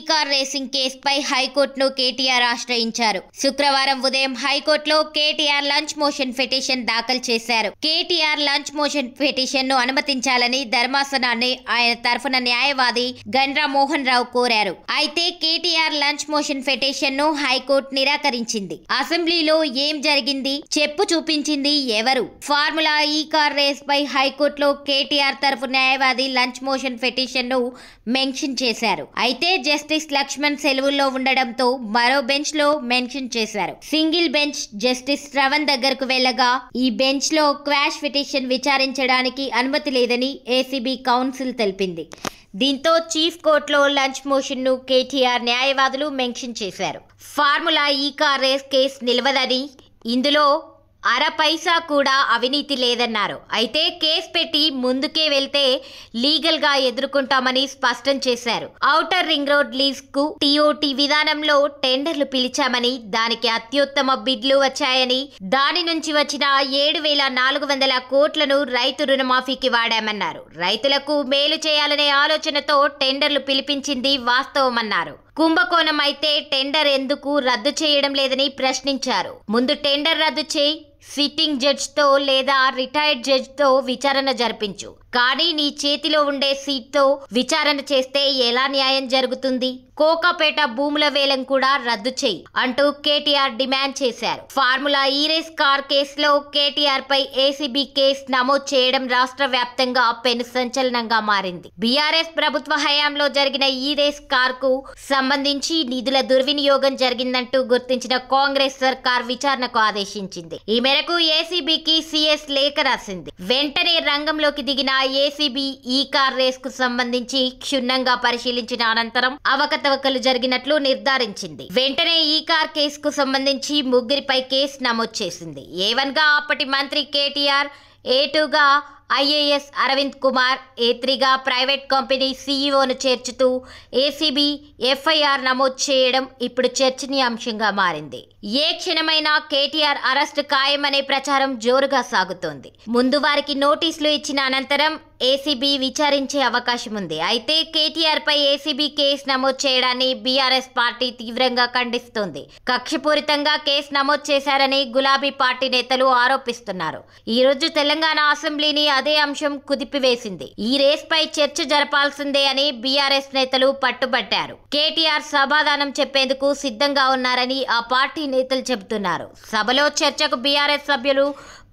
Car racing కేసుపై హైకోర్టును కేటీఆర్ ఆశ్రయించారు. శుక్రవారం ఉదయం హైకోర్టులో కేటీఆర్ లంచ్ మోషన్ పిటిషన్ దాఖలు చేశారు. కేటీఆర్ లంచ్ మోషన్ పిటిషన్ ను అనుమతించాలని ధర్మాసనాన్ని ఆయన తరఫున న్యాయవాది గండ్రా మోహన్ రావు కోరారు. అయితే కేటీఆర్ లంచ్ మోషన్ పిటిషన్ ను హైకోర్టు నిరాకరించింది. అసెంబ్లీలో ఏం జరిగింది, చెప్పు చూపించింది ఎవరు? ఫార్ములా ఈ కార్ రేస్ పై హైకోర్టులో కేటీఆర్ తరఫు న్యాయవాది లంచ్ మోషన్ పిటిషన్ ను మెన్షన్ చేశారు. అయితే జస్టిస్ లక్ష్మణ్ సెలవుల్లో ఉండడంతో మరో బెంచ్ లో మెన్షన్ చేశారు. సింగిల్ బెంచ్ జస్టిస్ శ్రవణ్ దగ్గరకు వెళ్లగా ఈ బెంచ్ లో క్వాష్ పిటిషన్ విచారించడానికి అనుమతి లేదని ఏసీబీ కౌన్సిల్ తెలిపింది. దీంతో చీఫ్ కోర్టులో లంచ్ మోషన్ ను కేటీఆర్ న్యాయవాదులు మెన్షన్ చేశారు. ఫార్ములా ఈ కార్ రేస్ కేసు నిలవదని, ఇందులో అర పైసా కూడా అవినీతి లేదన్నారు. అయితే కేసు పెట్టి ముందుకే వెళ్తే లీగల్ గా ఎదుర్కొంటామని స్పష్టం చేశారు. ఔటర్ రింగ్ రోడ్ లీజ్ కు టీఓటీ విధానంలో టెండర్లు పిలిచామని, దానికి అత్యుత్తమ బిడ్లు వచ్చాయని, దాని నుంచి వచ్చిన 7,400 కోట్లను రైతు రుణమాఫీకి వాడామన్నారు. రైతులకు మేలు చేయాలనే ఆలోచనతో టెండర్లు పిలిపించింది వాస్తవమన్నారు. కుంభకోణం అయితే టెండర్ ఎందుకు రద్దు చేయడం లేదని ప్రశ్నించారు. ముందు టెండర్ రద్దు చేయి, సిట్టింగ్ జడ్జ్ తో లేదా రిటైర్డ్ జడ్జ్ తో విచారణ జరిపించు, కానీ నీ చేతిలో ఉండే సీట్ తో విచారణ చేస్తే ఎలా న్యాయం జరుగుతుంది? కోకాపేట భూముల వేలం కూడా రద్దు చేయి అంటూ కేటీఆర్ డిమాండ్ చేశారు. ఫార్ములా ఈ రేస్ కార్ కేసులో కేటీఆర్ పై ఏసీబీ కేసు నమోదు చేయడం రాష్ట్ర వ్యాప్తంగా పెను సంచలనంగా మారింది. బీఆర్ఎస్ ప్రభుత్వ హయాంలో జరిగిన ఈ రేస్ కార్ కు సంబంధించి నిధుల దుర్వినియోగం జరిగిందంటూ గుర్తించిన కాంగ్రెస్ సర్కార్ విచారణకు ఆదేశించింది. ఈ మేరకు ఏసీబీకి సీఎస్ లేఖ రాసింది. వెంటనే రంగంలోకి దిగిన ఏసీబీ ఈ కార్ రేస్ కు సంబంధించి క్షుణ్ణంగా పరిశీలించిన అనంతరం అవకతవకలు జరిగినట్లు నిర్ధారించింది. వెంటనే ఈ కార్ కేసుకు సంబంధించి ముగ్గురిపై కేసు నమోదు చేసింది. A1 గా అప్పటి మంత్రి కేటీఆర్, A2 గా ఐఏఎస్ అరవింద్ కుమార్, A3 గా ప్రైవేట్ కంపెనీ సీఈఓను చేర్చుతూ ఏసీబీ ఎఫ్ఐఆర్ నమోదు చేయడం ఇప్పుడు చర్చనీయాంశంగా మారింది. ఏ క్షణమైనా కేటీఆర్ అరెస్టు ఖాయమనే ప్రచారం జోరుగా సాగుతోంది. ముందు వారికి నోటీసులు ఇచ్చిన అనంతరం ఏసీబీ విచారించే అవకాశం ఉంది. అయితే కేటీఆర్ పై ఏసీబీ కేసు నమోదు చేయడాన్ని బీఆర్ఎస్ పార్టీ తీవ్రంగా ఖండిస్తోంది. కక్షపూరితంగా కేసు నమోదు చేశారని గులాబీ పార్టీ నేతలు ఆరోపిస్తున్నారు. ఈ రోజు తెలంగాణ అసెంబ్లీని అదే అంశం కుదిపివేసింది. ఈ రేస్ పై చర్చ జరపాల్సిందే అని బీఆర్ఎస్ నేతలు పట్టుబట్టారు. కేటీఆర్ సమాధానం చెప్పేందుకు సిద్ధంగా ఉన్నారని ఆ పార్టీ నేతలు చెబుతున్నారు. సభలో చర్చకు బీఆర్ఎస్ సభ్యులు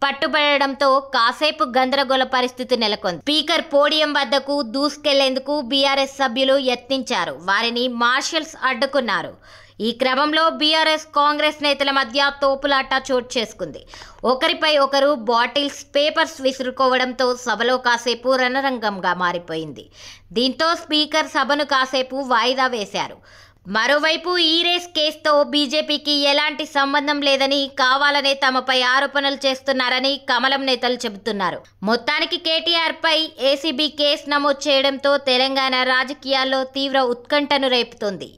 పట్టుబడడంతో కాసేపు గందరగోళ పరిస్థితి నెలకొంది. స్పీకర్ పోడియం వద్దకు దూసుకెళ్లేందుకు బీఆర్ఎస్ సభ్యులు యత్నించారు. వారిని మార్షల్స్ అడ్డుకున్నారు. ఈ క్రమంలో బీఆర్ఎస్ కాంగ్రెస్ నేతల మధ్య తోపులాట చోటు చేసుకుంది. ఒకరిపై ఒకరు బాటిల్స్, పేపర్స్ విసురుకోవడంతో సభలో కాసేపు రణరంగంగా మారిపోయింది. దీంతో స్పీకర్ సభను కాసేపు వాయిదా వేశారు. మరోవైపు ఈ రేస్ కేసుతో బీజేపీకి ఎలాంటి సంబంధం లేదని, కావాలనే తమపై ఆరోపణలు చేస్తున్నారని కమలం నేతలు చెబుతున్నారు. మొత్తానికి కేటీఆర్ పై ఏసీబీ కేసు నమోదు చేయడంతో తెలంగాణ రాజకీయాల్లో తీవ్ర ఉత్కంఠను రేపుతోంది.